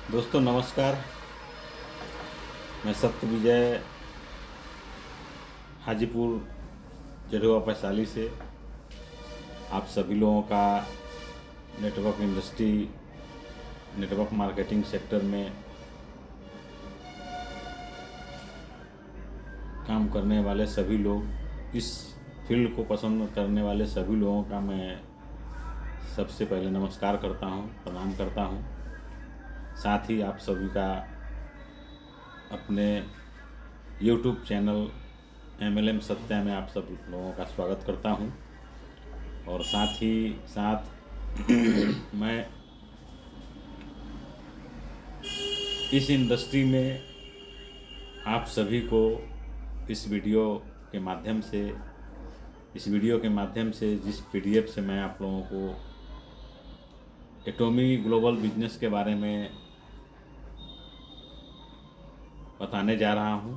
दोस्तों नमस्कार। मैं सत्य विजय हाजीपुर जड़ुआ वैशाली से आप सभी लोगों का network industry, network marketing sector में काम करने वाले सभी लोग, इस फील्ड को पसंद करने वाले सभी लोगों का मैं सबसे पहले नमस्कार करता हूं, प्रणाम करता हूं। साथ ही आप सभी का अपने YouTube चैनल MLM सत्या में आप सब लोगों का स्वागत करता हूं। और साथ ही साथ मैं इस इंडस्ट्री में आप सभी को इस वीडियो के माध्यम से जिस PDF से मैं आप लोगों को एटॉमी ग्लोबल बिजनेस के बारे में बताने जा रहा हूं,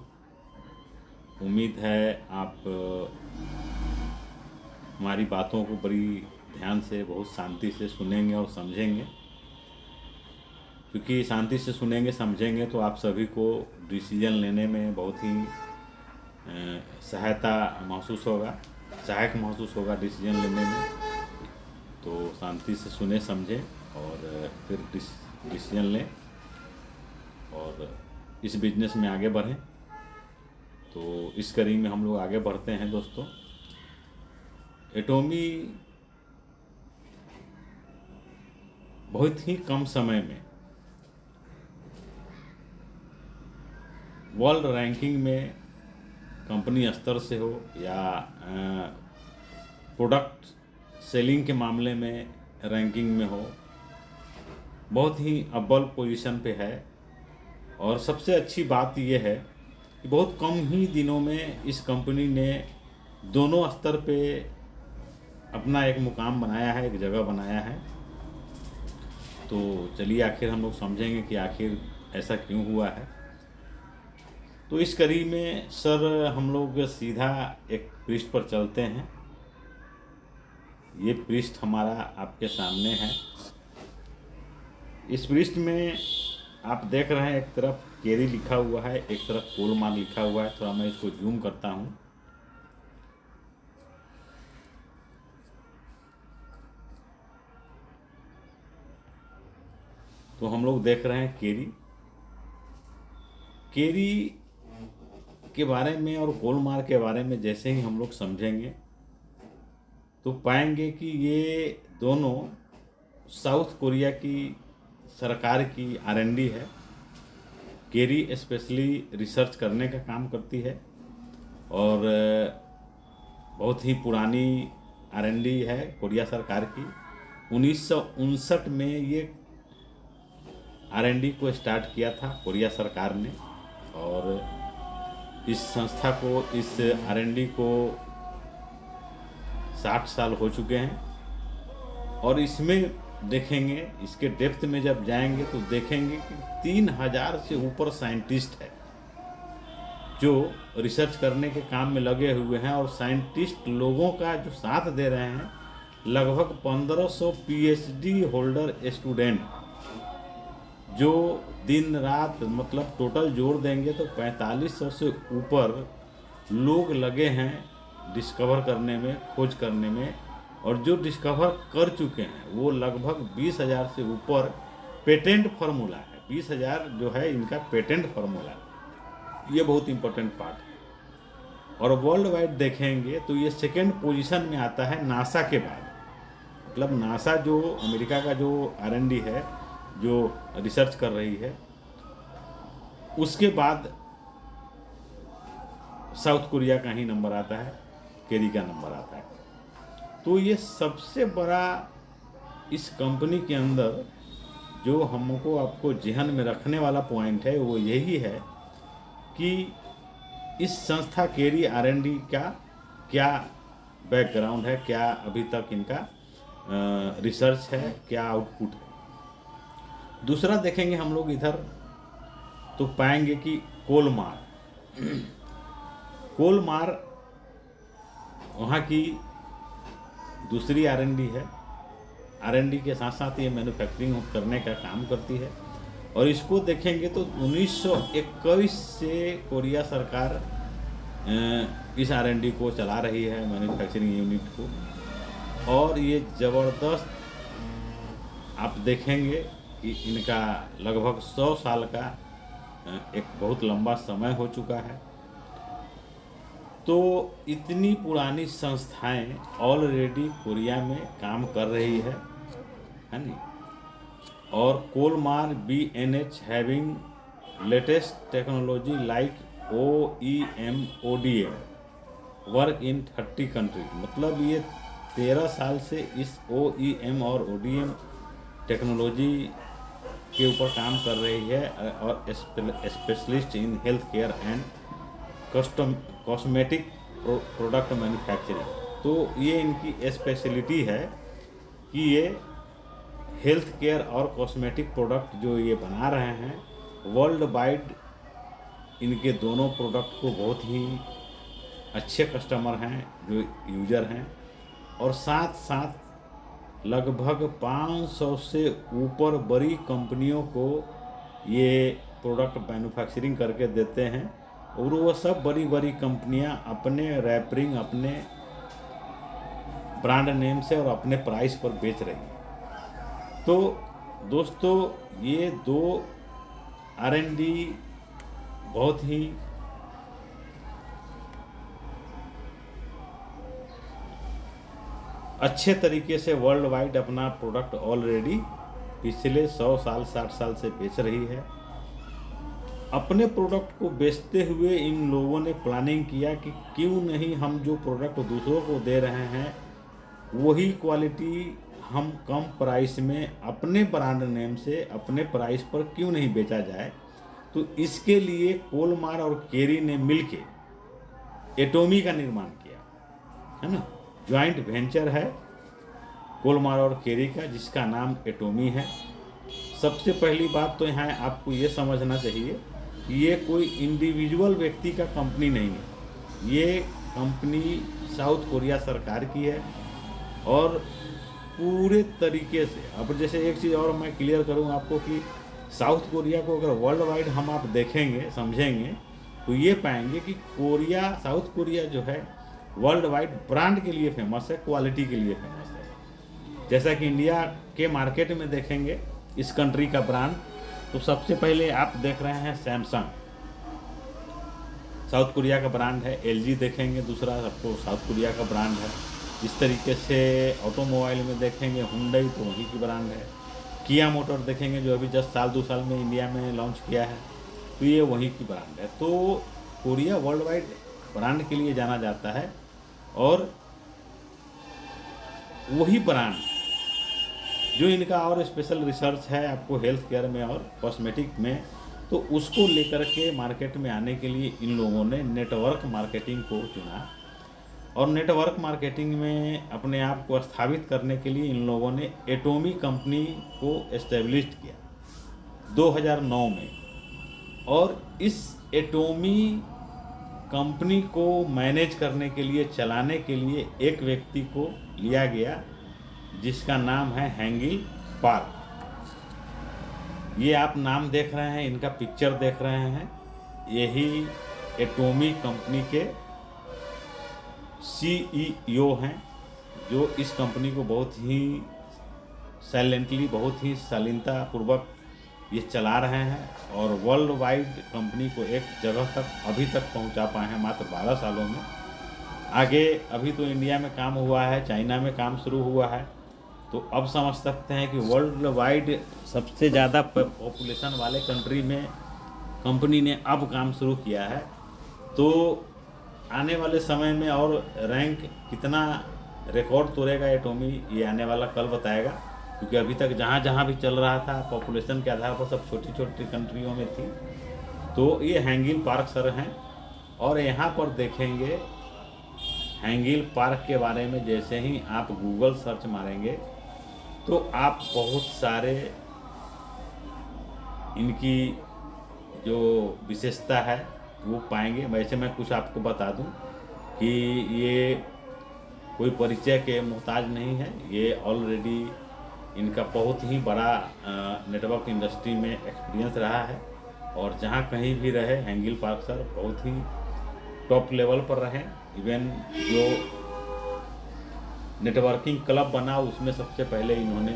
उम्मीद है आप हमारी बातों को बड़ी ध्यान से, बहुत शांति से सुनेंगे और समझेंगे, क्योंकि शांति से सुनेंगे समझेंगे तो आप सभी को डिसीजन लेने में बहुत ही सहायक महसूस होगा डिसीजन लेने में। तो शांति से सुने समझें और फिर डिसीजन लें और इस बिजनेस में आगे बढ़ें। तो इस कड़ी में हम लोग आगे बढ़ते हैं दोस्तों। एटॉमी बहुत ही कम समय में वर्ल्ड रैंकिंग में, कंपनी स्तर से हो या प्रोडक्ट सेलिंग के मामले में रैंकिंग में हो, बहुत ही अव्वल पोजीशन पे है। और सबसे अच्छी बात यह है कि बहुत कम ही दिनों में इस कंपनी ने दोनों स्तर पे अपना एक मुकाम बनाया है, एक जगह बनाया है। तो चलिए आखिर हम लोग समझेंगे कि आखिर ऐसा क्यों हुआ है। तो इस कड़ी में सर हम लोग सीधा एक पृष्ठ पर चलते हैं। ये पृष्ठ हमारा आपके सामने है। इस पृष्ठ में आप देख रहे हैं, एक तरफ केरी लिखा हुआ है, एक तरफ कोलमार लिखा हुआ है। थोड़ा मैं इसको जूम करता हूँ। तो हम लोग देख रहे हैं केरी के बारे में और कोलमार के बारे में जैसे ही हम लोग समझेंगे तो पाएंगे कि ये दोनों साउथ कोरिया की सरकार की R&D है। केरी स्पेशली रिसर्च करने का काम करती है और बहुत ही पुरानी R&D है कोरिया सरकार की। 1959 में ये R&D को स्टार्ट किया था कोरिया सरकार ने, और इस संस्था को, इस R&D को 60 साल हो चुके हैं। और इसमें देखेंगे, इसके डेप्थ में जब जाएंगे तो देखेंगे कि 3000 से ऊपर साइंटिस्ट है जो रिसर्च करने के काम में लगे हुए हैं। और साइंटिस्ट लोगों का जो साथ दे रहे हैं, लगभग 1500 PhD होल्डर स्टूडेंट जो दिन रात, मतलब टोटल जोड़ देंगे तो 4500 से ऊपर लोग लगे हैं डिस्कवर करने में, खोज करने में। और जो डिस्कवर कर चुके हैं वो लगभग 20,000 से ऊपर पेटेंट फार्मूला है। 20,000 जो है इनका पेटेंट फार्मूला है। ये बहुत इंपॉर्टेंट पार्ट है। और वर्ल्ड वाइड देखेंगे तो ये सेकेंड पोजीशन में आता है नासा के बाद। मतलब नासा जो अमेरिका का जो R&D है, जो रिसर्च कर रही है, उसके बाद साउथ कोरिया का ही नंबर आता है, केरी का नंबर आता है। तो ये सबसे बड़ा इस कंपनी के अंदर जो हमको आपको ज़हन में रखने वाला पॉइंट है वो यही है कि इस संस्था केरी R&D का क्या बैकग्राउंड है, क्या अभी तक इनका रिसर्च है, क्या आउटपुट है। दूसरा देखेंगे हम लोग इधर तो पाएंगे कि कोलमार वहाँ की दूसरी R&D है। R&D के साथ साथ ये मैन्युफैक्चरिंग करने का काम करती है। और इसको देखेंगे तो 1921 से कोरिया सरकार इस R&D को चला रही है, मैन्युफैक्चरिंग यूनिट को। और ये ज़बरदस्त आप देखेंगे कि इनका लगभग 100 साल का एक बहुत लंबा समय हो चुका है। तो इतनी पुरानी संस्थाएं ऑलरेडी कोरिया में काम कर रही है नहीं। और कोलमार BNH having latest technology like OEM ODM work in 30 countries, मतलब ये 13 साल से इस OEM और ODM टेक्नोलॉजी के ऊपर काम कर रही है और specialist in health care and cosmetic product manufacturing. तो ये इनकी स्पेशलिटी है कि ये हेल्थ केयर और कॉस्मेटिक प्रोडक्ट जो ये बना रहे हैं, वर्ल्ड वाइड इनके दोनों प्रोडक्ट को बहुत ही अच्छे कस्टमर हैं जो यूजर हैं। और साथ साथ लगभग 500 से ऊपर बड़ी कंपनियों को ये प्रोडक्ट मैन्युफैक्चरिंग करके देते हैं और वो सब बड़ी बड़ी कंपनियां अपने रैपरिंग, अपने ब्रांड नेम से और अपने प्राइस पर बेच रही हैं। तो दोस्तों, ये दो R&D बहुत ही अच्छे तरीके से वर्ल्ड वाइड अपना प्रोडक्ट ऑलरेडी पिछले 100 साल 60 साल से बेच रही है। अपने प्रोडक्ट को बेचते हुए इन लोगों ने प्लानिंग किया कि क्यों नहीं हम जो प्रोडक्ट दूसरों को दे रहे हैं वही क्वालिटी हम कम प्राइस में अपने ब्रांड नेम से अपने प्राइस पर क्यों नहीं बेचा जाए। तो इसके लिए कोलमार और केरी ने मिलके एटोमी का निर्माण किया, है ना। ज्वाइंट वेंचर है कोलमार और केरी का, जिसका नाम एटोमी है। सबसे पहली बात तो यहाँ आपको ये समझना चाहिए कि ये कोई इंडिविजुअल व्यक्ति का कंपनी नहीं है, ये कंपनी साउथ कोरिया सरकार की है। और पूरे तरीके से, अब जैसे एक चीज़ और मैं क्लियर करूँ आपको कि साउथ कोरिया को अगर वर्ल्ड वाइड हम आप देखेंगे समझेंगे तो ये पाएंगे कि साउथ कोरिया जो है वर्ल्ड वाइड ब्रांड के लिए फेमस है, क्वालिटी के लिए फेमस है। जैसा कि इंडिया के मार्केट में देखेंगे इस कंट्री का ब्रांड, तो सबसे पहले आप देख रहे हैं सैमसंग, साउथ कोरिया का ब्रांड है। LG देखेंगे, दूसरा आपको साउथ कोरिया का ब्रांड है। इस तरीके से ऑटोमोबाइल में देखेंगे हुंडई, तो वहीं की ब्रांड है। किया मोटर देखेंगे जो अभी जस्ट साल 2 साल में इंडिया में लॉन्च किया है, तो ये वहीं की ब्रांड है। तो कोरिया वर्ल्ड वाइड ब्रांड के लिए जाना जाता है और वही ब्रांड जो इनका और स्पेशल रिसर्च है आपको हेल्थ केयर में और कॉस्मेटिक में, तो उसको लेकर के मार्केट में आने के लिए इन लोगों ने नेटवर्क मार्केटिंग को चुना। और नेटवर्क मार्केटिंग में अपने आप को स्थापित करने के लिए इन लोगों ने एटोमी कंपनी को एस्टेब्लिश किया 2009 में। और इस एटोमी कंपनी को मैनेज करने के लिए, चलाने के लिए एक व्यक्ति को लिया गया जिसका नाम है हैंगिल पार्क। ये आप नाम देख रहे हैं, इनका पिक्चर देख रहे हैं, यही एटोमी कंपनी के CEO हैं, जो इस कंपनी को बहुत ही साइलेंटली, बहुत ही शालीनतापूर्वक ये चला रहे हैं और वर्ल्ड वाइड कंपनी को एक जगह तक अभी तक पहुंचा पाए हैं मात्र 12 सालों में। आगे अभी तो इंडिया में काम हुआ है, चाइना में काम शुरू हुआ है, तो अब समझ सकते हैं कि वर्ल्ड वाइड सबसे ज़्यादा पॉपुलेशन वाले कंट्री में कंपनी ने अब काम शुरू किया है। तो आने वाले समय में और रैंक कितना रिकॉर्ड तोड़ेगा एटोमी, ये आने वाला कल बताएगा, क्योंकि अभी तक जहाँ जहाँ भी चल रहा था पॉपुलेशन के आधार पर सब छोटी छोटी कंट्रियों में थी। तो ये हैंगिल पार्क सर हैं और यहाँ पर देखेंगे हैंगिल पार्क के बारे में जैसे ही आप गूगल सर्च मारेंगे तो आप बहुत सारे इनकी जो विशेषता है वो पाएंगे। वैसे मैं कुछ आपको बता दूं कि ये कोई परिचय के मोहताज नहीं है, ये ऑलरेडी इनका बहुत ही बड़ा नेटवर्क इंडस्ट्री में एक्सपीरियंस रहा है, और जहाँ कहीं भी रहे हैंगिल पार्क सर बहुत ही टॉप लेवल पर रहे। इवन जो नेटवर्किंग क्लब बना उसमें सबसे पहले इन्होंने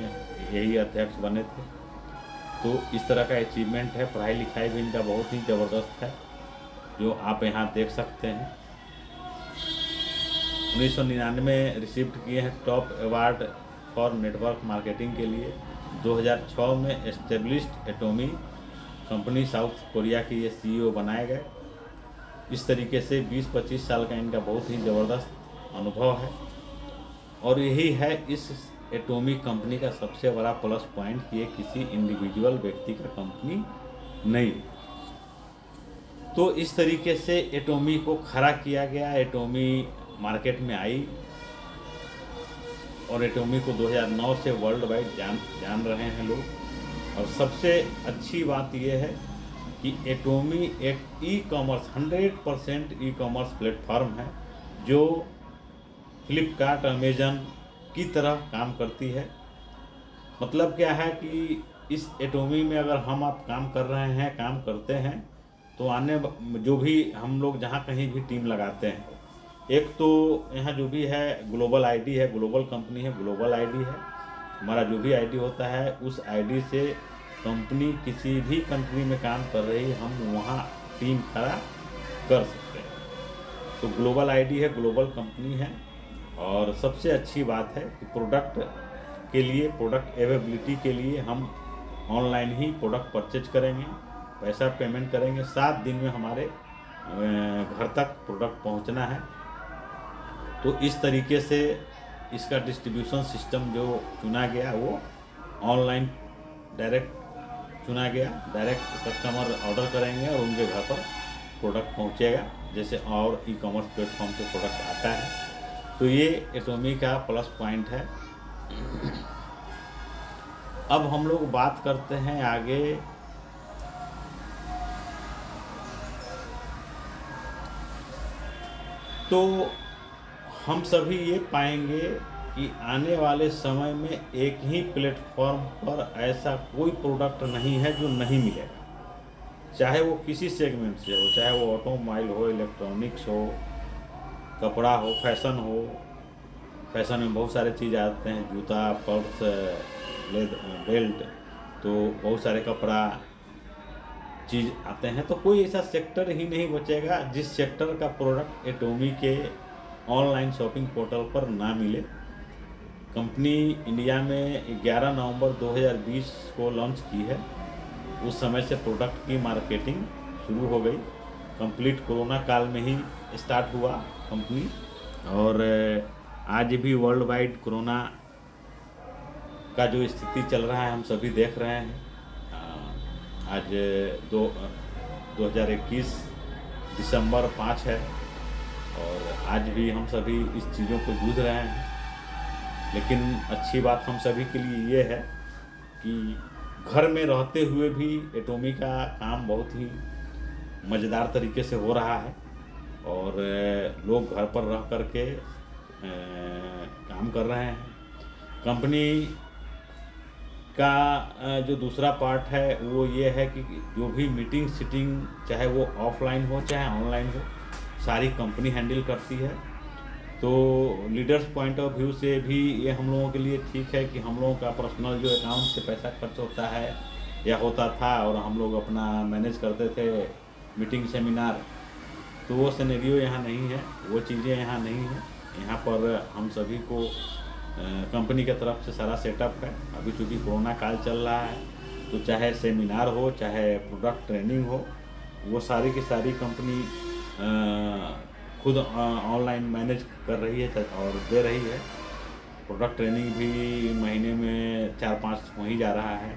यही अध्यक्ष बने थे। तो इस तरह का अचीवमेंट है। पढ़ाई लिखाई भी इनका बहुत ही ज़बरदस्त है, जो आप यहाँ देख सकते हैं। 1999 में रिसीव्ड किए हैं top award for network marketing के लिए। 2006 में established Atomy company south Korea के ये CEO बनाए गए। इस तरीके से 20-25 साल का इनका बहुत ही ज़बरदस्त अनुभव है, और यही है इस एटोमी कंपनी का सबसे बड़ा प्लस पॉइंट कि ये किसी इंडिविजुअल व्यक्ति का कंपनी नहीं। तो इस तरीके से एटोमी को खड़ा किया गया। एटोमी मार्केट में आई, और एटोमी को 2009 से वर्ल्ड वाइड जान रहे हैं लोग। और सबसे अच्छी बात यह है कि एटोमी एक ई-कॉमर्स 100% ई-कॉमर्स प्लेटफॉर्म है, जो फ्लिपकार्ट अमेज़न की तरह काम करती है। मतलब क्या है कि इस एटोमी में अगर हम आप काम कर रहे हैं, काम करते हैं, तो जो भी हम लोग जहाँ कहीं भी टीम लगाते हैं, एक तो यहाँ जो भी है ग्लोबल आईडी है, ग्लोबल कंपनी है, ग्लोबल आईडी है। हमारा जो भी आईडी होता है उस आईडी से कंपनी किसी भी कंट्री में काम कर रही, हम वहाँ टीम खड़ा कर सकते हैं। तो ग्लोबल आईडी है, ग्लोबल कंपनी है। और सबसे अच्छी बात है कि प्रोडक्ट अवेलेबिलिटी के लिए हम ऑनलाइन ही प्रोडक्ट परचेज करेंगे, पैसा पेमेंट करेंगे, 7 दिन में हमारे घर तक प्रोडक्ट पहुंचना है। तो इस तरीके से इसका डिस्ट्रीब्यूशन सिस्टम जो चुना गया वो ऑनलाइन डायरेक्ट चुना गया। डायरेक्ट कस्टमर ऑर्डर करेंगे और उनके घर पर प्रोडक्ट पहुंचेगा, जैसे और ई-कॉमर्स प्लेटफॉर्म पे प्रोडक्ट आता है। तो ये एटोमी का प्लस पॉइंट है। अब हम लोग बात करते हैं आगे तो हम सभी ये पाएंगे कि आने वाले समय में एक ही प्लेटफॉर्म पर ऐसा कोई प्रोडक्ट नहीं है जो नहीं मिलेगा, चाहे वो किसी सेगमेंट से हो, चाहे वो ऑटोमोबाइल हो, इलेक्ट्रॉनिक्स हो, कपड़ा हो, फैशन हो। फैशन में बहुत सारे चीज़ आते हैं, जूता, पर्स, बेल्ट, तो बहुत सारे कपड़ा चीज़ आते हैं। तो कोई ऐसा सेक्टर ही नहीं बचेगा जिस सेक्टर का प्रोडक्ट एटोमी के ऑनलाइन शॉपिंग पोर्टल पर ना मिले। कंपनी इंडिया में 11 नवंबर 2020 को लॉन्च की है। उस समय से प्रोडक्ट की मार्केटिंग शुरू हो गई। कंप्लीट कोरोना काल में ही स्टार्ट हुआ कंपनी, और आज भी वर्ल्ड वाइड कोरोना का जो स्थिति चल रहा है हम सभी देख रहे हैं। आज 2021 दिसंबर 5 है, और आज भी हम सभी इस चीज़ों को जूझ रहे हैं। लेकिन अच्छी बात हम सभी के लिए ये है कि घर में रहते हुए भी एटोमी का काम बहुत ही मज़ेदार तरीके से हो रहा है, और लोग घर पर रह कर के काम कर रहे हैं। कंपनी का जो दूसरा पार्ट है वो ये है कि जो भी मीटिंग सीटिंग, चाहे वो ऑफलाइन हो चाहे ऑनलाइन हो, सारी कंपनी हैंडल करती है। तो लीडर्स पॉइंट ऑफ व्यू से भी ये हम लोगों के लिए ठीक है कि हम लोगों का पर्सनल जो अकाउंट से पैसा खर्च होता है या होता था, और हम लोग अपना मैनेज करते थे मीटिंग सेमिनार, तो वो सिनेरियो यहाँ नहीं है, वो चीज़ें यहाँ नहीं है। यहाँ पर हम सभी को कंपनी की तरफ से सारा सेटअप है। अभी चूँकि कोरोना काल चल रहा है, तो चाहे सेमिनार हो चाहे प्रोडक्ट ट्रेनिंग हो, वो सारी की सारी कंपनी खुद ऑनलाइन मैनेज कर रही है और दे रही है। प्रोडक्ट ट्रेनिंग भी महीने में 4-5 हो ही जा रहा है,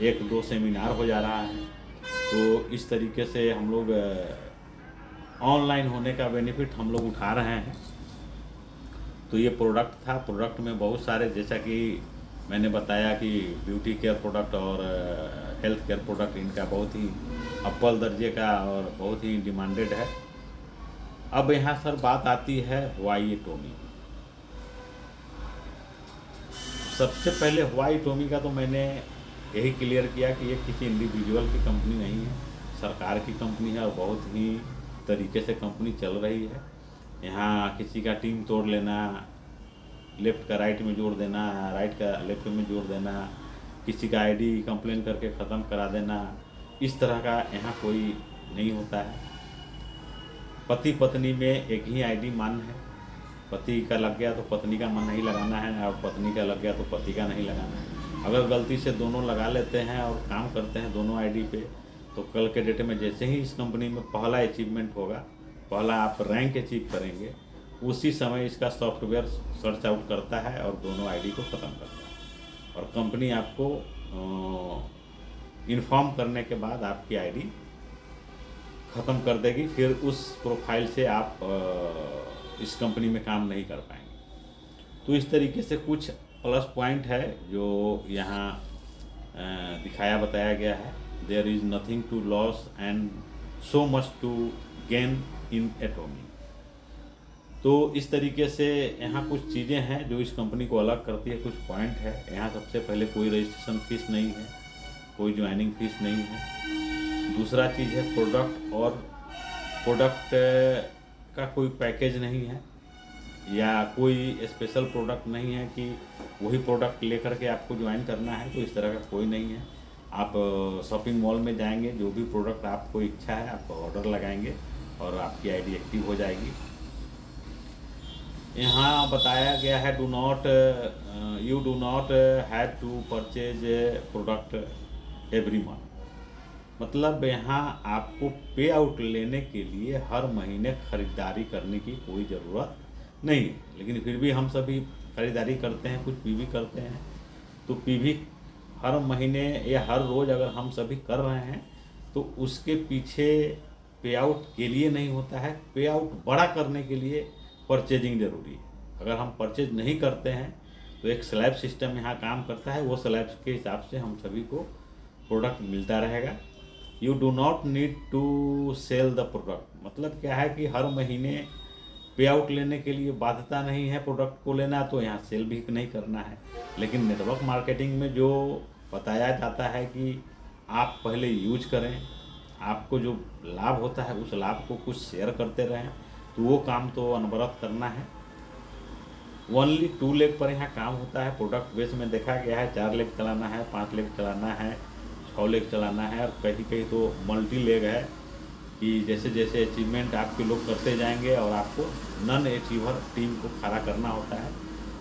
1-2 सेमिनार हो जा रहा है। तो इस तरीके से हम लोग ऑनलाइन होने का बेनिफिट हम लोग उठा रहे हैं। तो ये प्रोडक्ट था। प्रोडक्ट में बहुत सारे, जैसा कि मैंने बताया कि ब्यूटी केयर प्रोडक्ट और हेल्थ केयर प्रोडक्ट इनका बहुत ही अव्वल दर्जे का और बहुत ही डिमांडेड है। अब यहाँ सर बात आती है वाई एटोमी। सबसे पहले हुआ एटॉमी का तो मैंने यही क्लियर किया कि ये किसी इंडिविजुअल की कंपनी नहीं है, सरकार की कंपनी है और बहुत ही तरीके से कंपनी चल रही है। यहाँ किसी का टीम तोड़ लेना, लेफ्ट का राइट में जोड़ देना, राइट का लेफ्ट में जोड़ देना, किसी का आईडी कंप्लेन करके ख़त्म करा देना, इस तरह का यहाँ कोई नहीं होता है। पति पत्नी में एक ही आईडी मान्य है। पति का लग गया तो पत्नी का मन नहीं लगाना है, और पत्नी का लग गया तो पति का नहीं लगाना है। अगर गलती से दोनों लगा लेते हैं और काम करते हैं दोनों आईडी पे, तो कल के डेट में जैसे ही इस कंपनी में पहला अचीवमेंट होगा, पहला आप रैंक अचीव करेंगे, उसी समय इसका सॉफ्टवेयर सर्च आउट करता है और दोनों आईडी को ख़त्म करता है, और कंपनी आपको इन्फॉर्म करने के बाद आपकी आईडी ख़त्म कर देगी। फिर उस प्रोफाइल से आप इस कंपनी में काम नहीं कर पाएंगे। तो इस तरीके से कुछ प्लस पॉइंट है जो यहाँ दिखाया बताया गया है। There is nothing to lose and so much to gain in Atomy. तो इस तरीके से यहाँ कुछ चीज़ें हैं जो इस कंपनी को अलग करती है, कुछ पॉइंट है। यहाँ सबसे पहले कोई रजिस्ट्रेशन फीस नहीं है, कोई ज्वाइनिंग फीस नहीं है। दूसरा चीज़ है प्रोडक्ट, और प्रोडक्ट का कोई पैकेज नहीं है या कोई स्पेशल प्रोडक्ट नहीं है कि वही प्रोडक्ट लेकर के आपको ज्वाइन करना है, तो इस तरह का कोई नहीं है। आप शॉपिंग मॉल में जाएंगे, जो भी प्रोडक्ट आपको इच्छा है आप ऑर्डर लगाएंगे और आपकी आईडी एक्टिव हो जाएगी। यहाँ बताया गया है you do not have to purchase product every month. मतलब यहाँ आपको पे आउट लेने के लिए हर महीने ख़रीदारी करने की कोई ज़रूरत नहीं है। लेकिन फिर भी हम सभी ख़रीदारी करते हैं, कुछ पीवी करते हैं। तो पीवी हर महीने या हर रोज़ अगर हम सभी कर रहे हैं तो उसके पीछे पे आउट के लिए नहीं होता है, पे आउट बड़ा करने के लिए परचेजिंग ज़रूरी है। अगर हम परचेज नहीं करते हैं तो एक स्लैब सिस्टम यहाँ काम करता है, वो स्लैब के हिसाब से हम सभी को प्रोडक्ट मिलता रहेगा। You do not need to sell the product. मतलब क्या है कि हर महीने पे आउट लेने के लिए बाध्यता नहीं है प्रोडक्ट को लेना, तो यहाँ सेल भी नहीं करना है। लेकिन नेटवर्क मार्केटिंग में जो बताया जाता है कि आप पहले यूज करें, आपको जो लाभ होता है उस लाभ को कुछ शेयर करते रहें, तो वो काम तो अनवरत करना है। ओनली 2 लेग पर यहाँ काम होता है। प्रोडक्ट बेस में देखा गया है 4 लेग चलाना है, 5 लेग चलाना है, 6 लेग चलाना है, और कहीं कहीं तो मल्टी लेग है कि जैसे जैसे अचीवमेंट आपके लोग करते जाएंगे और आपको नॉन अचीवर टीम को खड़ा करना होता है।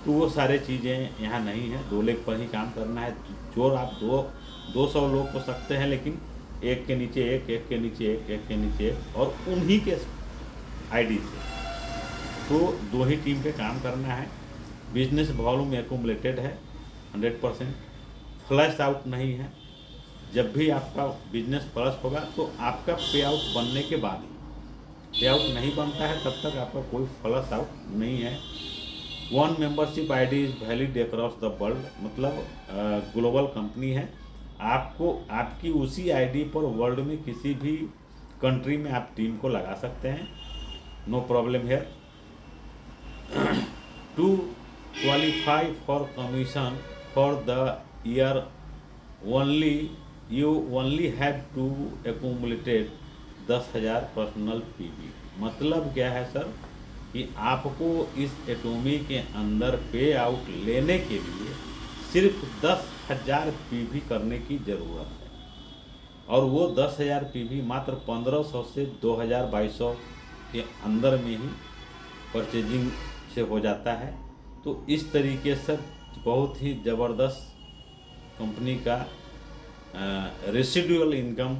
तो वो सारे चीज़ें यहाँ नहीं है, 2 लेग पर ही काम करना है। जो आप 200 लोग हो सकते हैं, लेकिन एक के नीचे एक, एक के नीचे एक, एक के नीचे एक, और उन्हीं के आईडी से तो 2 ही टीम पे काम करना है। बिजनेस वॉल्यूम एक्यूमुलेटेड है 100%, फ्लैश आउट नहीं है। जब भी आपका बिजनेस फ्लश होगा तो आपका पे आउट बनने के बाद ही, पे आउट नहीं बनता है तब तक आपका कोई फ्लश आउट नहीं है। 1 membership ID is valid across the world. मतलब ग्लोबल कंपनी है, आपको आपकी उसी आईडी पर वर्ल्ड में किसी भी कंट्री में आप टीम को लगा सकते हैं, no problem here. To qualify for commission for the year you only have to accumulated 10,000 personal PV. मतलब क्या है सर कि आपको इस एटॉमी के अंदर पे आउट लेने के लिए सिर्फ 10,000 पीवी करने की ज़रूरत है, और वो 10,000 पीवी मात्र 1500 से 2,200 के अंदर में ही परचेजिंग से हो जाता है। तो इस तरीके से बहुत ही ज़बरदस्त कंपनी का रेसिडुअल इनकम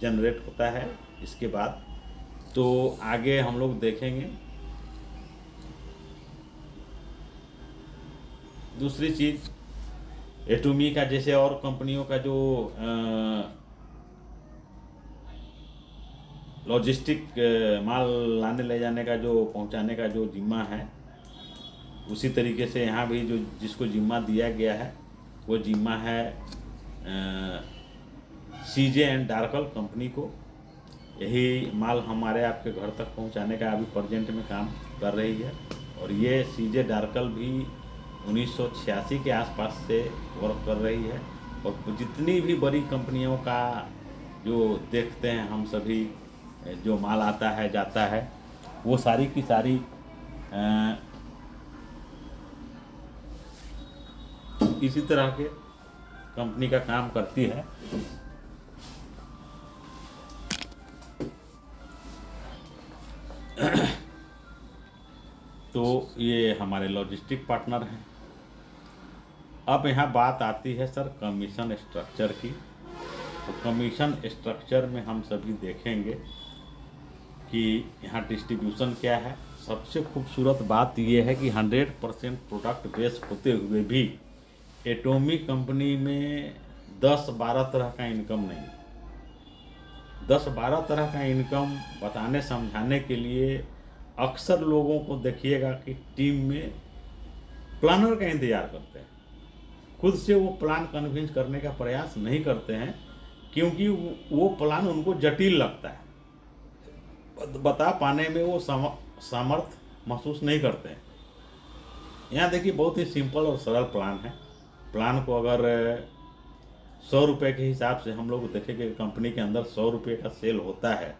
जनरेट होता है। इसके बाद तो आगे हम लोग देखेंगे। दूसरी चीज़ एटॉमी का, जैसे और कंपनियों का जो लॉजिस्टिक माल लाने ले जाने का, जो पहुंचाने का जो जिम्मा है, उसी तरीके से यहाँ भी जो जिसको जिम्मा दिया गया है वो जिम्मा है सीजे एंड डार्कल कंपनी को। यही माल हमारे आपके घर तक पहुंचाने का अभी प्रेजेंट में काम कर रही है। और ये सीजे डार्कल भी 1986 के आसपास से वर्क कर रही है। और जितनी भी बड़ी कंपनियों का जो देखते हैं हम सभी, जो माल आता है जाता है, वो सारी की सारी इसी तरह के कंपनी का काम करती है। तो ये हमारे लॉजिस्टिक पार्टनर हैं। अब यहाँ बात आती है सर कमीशन स्ट्रक्चर की। तो कमीशन स्ट्रक्चर में हम सभी देखेंगे कि यहाँ डिस्ट्रीब्यूशन क्या है। सबसे खूबसूरत बात यह है कि 100% प्रोडक्ट बेस होते हुए भी एटॉमिक कंपनी में 10-12 तरह का इनकम नहीं। 10-12 तरह का इनकम बताने समझाने के लिए अक्सर लोगों को देखिएगा कि टीम में प्लानर का इंतजार करते हैं। खुद से वो प्लान कन्विंस करने का प्रयास नहीं करते हैं, क्योंकि वो प्लान उनको जटिल लगता है, बता पाने में वो सामर्थ्य महसूस नहीं करते हैं। यहाँ देखिए बहुत ही सिंपल और सरल प्लान है। प्लान को अगर 100 रुपये के हिसाब से हम लोग देखेंगे कंपनी के अंदर 100 रुपये का सेल होता है,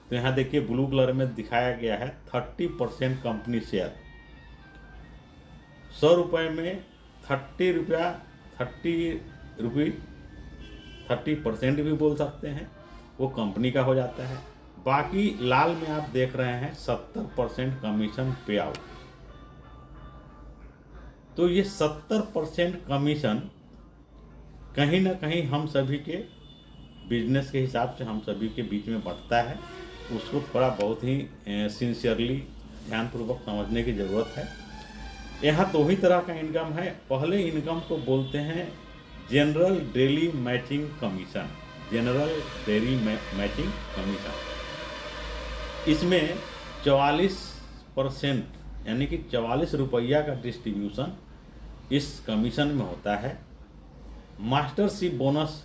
तो यहाँ देखिए ब्लू कलर में दिखाया गया है 30% कंपनी शेयर। 100 रुपये में 30% भी बोल सकते हैं, वो कंपनी का हो जाता है। बाकी लाल में आप देख रहे हैं 70% कमीशन पे आउट। तो ये 70% कमीशन कहीं ना कहीं हम सभी के बिजनेस के हिसाब से हम सभी के बीच में बढ़ता है। उसको थोड़ा बहुत ही सिंसियरली ध्यानपूर्वक समझने की ज़रूरत है। यहाँ दो ही तरह का इनकम है। पहले इनकम को बोलते हैं general daily matching commission. General daily matching commission, इसमें 44% यानी कि 44 रुपया का डिस्ट्रीब्यूशन इस कमीशन में होता है। मास्टरशिप बोनस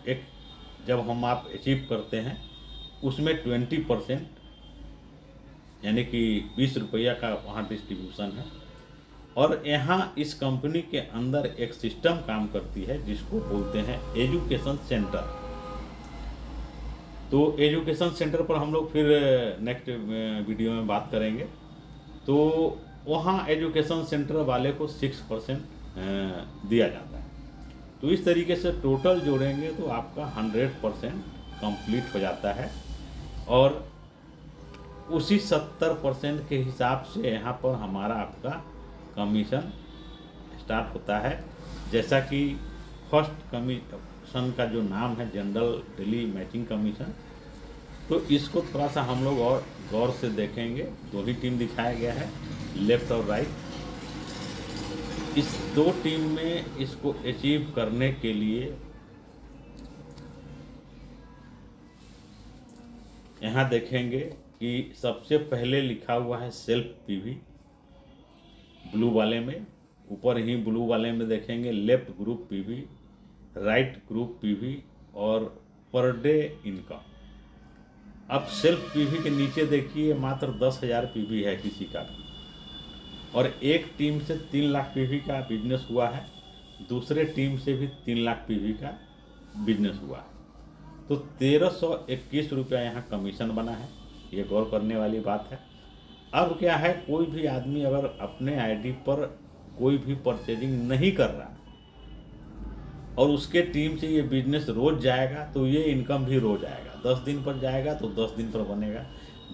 एक जब हम आप अचीव करते हैं उसमें 20% यानी कि 20 रुपया का वहाँ डिस्ट्रीब्यूशन है। और यहाँ इस कंपनी के अंदर एक सिस्टम काम करती है जिसको बोलते हैं एजुकेशन सेंटर। तो एजुकेशन सेंटर पर हम लोग फिर नेक्स्ट वीडियो में बात करेंगे। तो वहाँ एजुकेशन सेंटर वाले को 6% दिया जाता है। तो इस तरीके से टोटल जोड़ेंगे तो आपका 100% कंप्लीट हो जाता है। और उसी 70% के हिसाब से यहाँ पर हमारा आपका कमीशन स्टार्ट होता है। जैसा कि फर्स्ट कमीशन का जो नाम है जनरल डेली मैचिंग कमीशन, तो इसको थोड़ा सा हम लोग और गौर से देखेंगे। दो ही टीम दिखाया गया है, लेफ्ट और राइट। इस दो टीम में इसको अचीव करने के लिए यहाँ देखेंगे कि सबसे पहले लिखा हुआ है सेल्फ पीवी ब्लू वाले में। ऊपर ही ब्लू वाले में देखेंगे left group PV, right group PV और पर डे इनकम। अब सेल्फ पीवी के नीचे देखिए मात्र 10,000 पीवी है किसी का भी। और एक टीम से 3 लाख पीवी का बिजनेस हुआ है, दूसरे टीम से भी 3 लाख पीवी का बिजनेस हुआ है। तो 1321 रुपया यहाँ कमीशन बना है। ये गौर करने वाली बात है। अब क्या है, कोई भी आदमी अगर अपने आईडी पर कोई भी परचेजिंग नहीं कर रहा और उसके टीम से ये बिजनेस रोज जाएगा तो ये इनकम भी रोज आएगा। 10 दिन पर जाएगा तो 10 दिन पर बनेगा,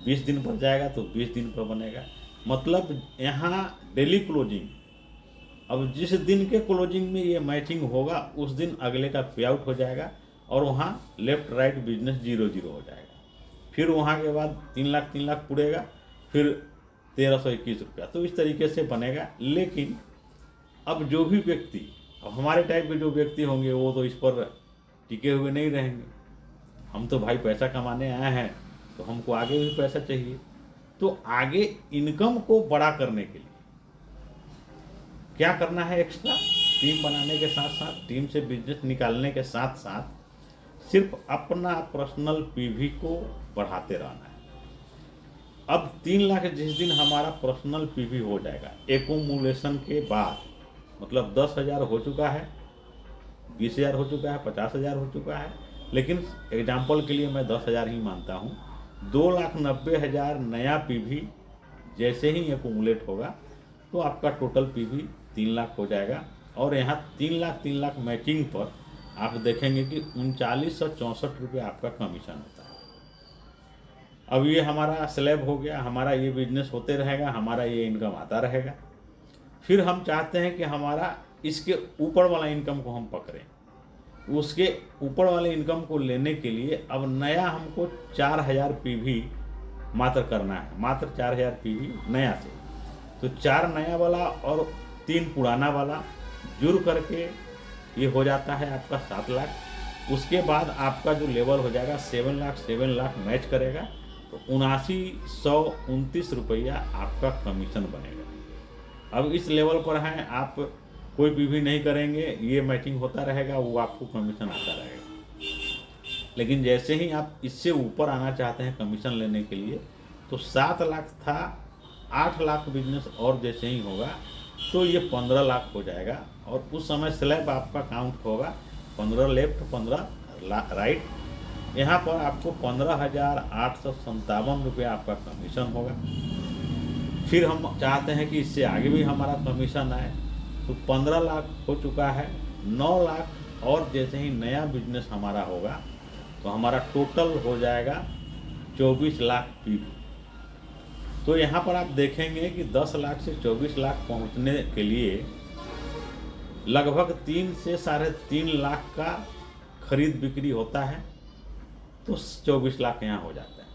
20 दिन पर जाएगा तो 20 दिन पर बनेगा। मतलब यहाँ डेली क्लोजिंग, अब जिस दिन के क्लोजिंग में ये मैचिंग होगा उस दिन अगले का पे आउट हो जाएगा और वहाँ लेफ्ट राइट बिजनेस 0-0 हो जाएगा। फिर वहाँ के बाद 3 लाख पुड़ेगा, फिर 1321 रुपया। तो इस तरीके से बनेगा। लेकिन अब जो भी व्यक्ति, अब हमारे टाइप के जो व्यक्ति होंगे वो तो इस पर टिके हुए नहीं रहेंगे। हम तो भाई पैसा कमाने आए हैं, तो हमको आगे भी पैसा चाहिए। तो आगे इनकम को बड़ा करने के लिए क्या करना है, एक्स्ट्रा टीम बनाने के साथ साथ, टीम से बिजनेस निकालने के साथ साथ सिर्फ अपना पर्सनल पीवी को बढ़ाते रहना है। अब 3 लाख जिस दिन हमारा पर्सनल पीवी हो जाएगा, एकोमुलेशन के बाद मतलब 10,000 हो चुका है, 20,000 हो चुका है, 50,000 हो चुका है, लेकिन एग्जाम्पल के लिए मैं 10,000 ही मानता हूँ। 2,90,000 नया पीवी जैसे ही एक्यूमुलेट होगा तो आपका टोटल पीवी 3 लाख हो जाएगा। और यहाँ 3 लाख मैचिंग पर आप देखेंगे कि 3964 रुपये आपका कमीशन होता है। अब ये हमारा स्लैब हो गया, हमारा ये बिजनेस होते रहेगा, हमारा ये इनकम आता रहेगा। फिर हम चाहते हैं कि हमारा इसके ऊपर वाला इनकम को हम पकड़ें। उसके ऊपर वाले इनकम को लेने के लिए अब नया हमको 4,000 पीवी मात्र करना है, मात्र 4,000 पीवी नया से। तो 4 नया वाला और 3 पुराना वाला जुड़ करके ये हो जाता है आपका 7 लाख। उसके बाद आपका जो लेवल हो जाएगा 7 लाख मैच करेगा तो 7929 रुपया आपका कमीशन बनेगा। अब इस लेवल पर हैं आप, कोई पीवी नहीं करेंगे, ये मैचिंग होता रहेगा, वो आपको कमीशन आता रहेगा। लेकिन जैसे ही आप इससे ऊपर आना चाहते हैं कमीशन लेने के लिए, तो 7 लाख था, 8 लाख बिजनेस और जैसे ही होगा तो ये 15 लाख हो जाएगा। और उस समय स्लैब आपका काउंट होगा 15 लेफ्ट 15 राइट। यहाँ पर आपको 15,857 रुपया आपका कमीशन होगा। फिर हम चाहते हैं कि इससे आगे भी हमारा कमीशन आए, तो 15 लाख हो चुका है, 9 लाख और जैसे ही नया बिजनेस हमारा होगा तो हमारा टोटल हो जाएगा 24 लाख पीवी। तो यहाँ पर आप देखेंगे कि 10 लाख से 24 लाख पहुँचने के लिए लगभग 3 से 3.5 लाख का खरीद बिक्री होता है, तो 24 लाख यहाँ हो जाता है।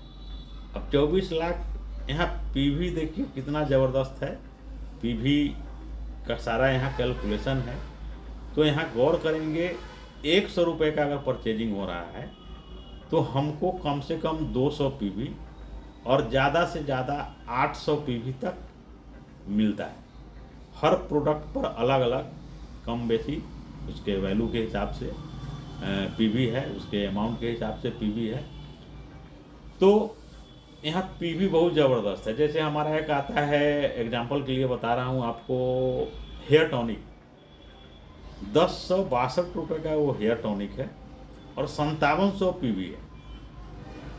अब 24 लाख यहाँ पीवी देखिए कितना ज़बरदस्त है, पीवी का सारा यहाँ कैलकुलेशन है। तो यहाँ गौर करेंगे 100 रुपये का अगर परचेजिंग हो रहा है तो हमको कम से कम 200 पीवी और ज़्यादा से ज़्यादा 800 पीवी तक मिलता है। हर प्रोडक्ट पर अलग अलग कम बेसी उसके वैल्यू के हिसाब से पीवी है, उसके अमाउंट के हिसाब से पीवी है। तो यहाँ पीवी बहुत ज़बरदस्त है। जैसे हमारा एक आता है, एग्जांपल के लिए बता रहा हूँ आपको, हेयर टॉनिक 1062 रुपये का वो हेयर टॉनिक है और 5700 पीवी है।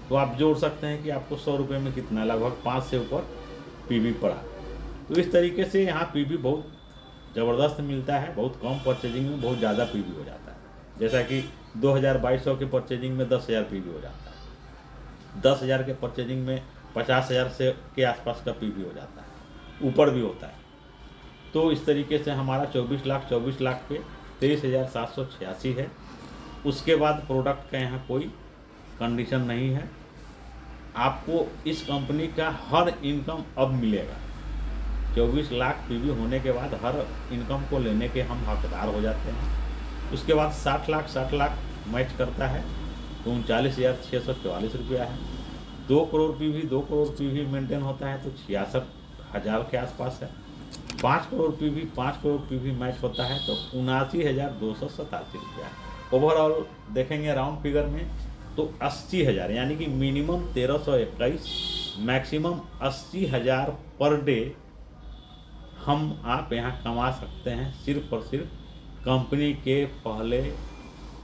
तो आप जोड़ सकते हैं कि आपको 100 रुपये में कितना, लगभग 5 से ऊपर पीवी पड़ा। तो इस तरीके से यहाँ पीवी बहुत ज़बरदस्त मिलता है। बहुत कम परचेजिंग में बहुत ज़्यादा पीवी हो जाता है। जैसा कि 2,200 के परचेजिंग में 10,000 पीवी हो जाता है, 10,000 के परचेजिंग में 50,000 से के आसपास का पीवी हो जाता है, ऊपर भी होता है। तो इस तरीके से हमारा 24 लाख पे 23,786 है। उसके बाद प्रोडक्ट का यहाँ कोई कंडीशन नहीं है, आपको इस कंपनी का हर इनकम अब मिलेगा। 24 लाख पीवी होने के बाद हर इनकम को लेने के हम हकदार हो जाते हैं। उसके बाद 60 लाख मैच करता है तो 39,644 रुपया है। 2 करोड़ पीवी मेंटेन होता है तो 66,000 के आसपास है। 5 करोड़ पीवी मैच होता है तो 79,287 रुपया है। ओवरऑल देखेंगे राउंड फिगर में तो 80,000 यानी कि मिनिमम 1321, मैक्सिमम 80,000 पर डे हम आप यहाँ कमा सकते हैं, सिर्फ और सिर्फ कंपनी के पहले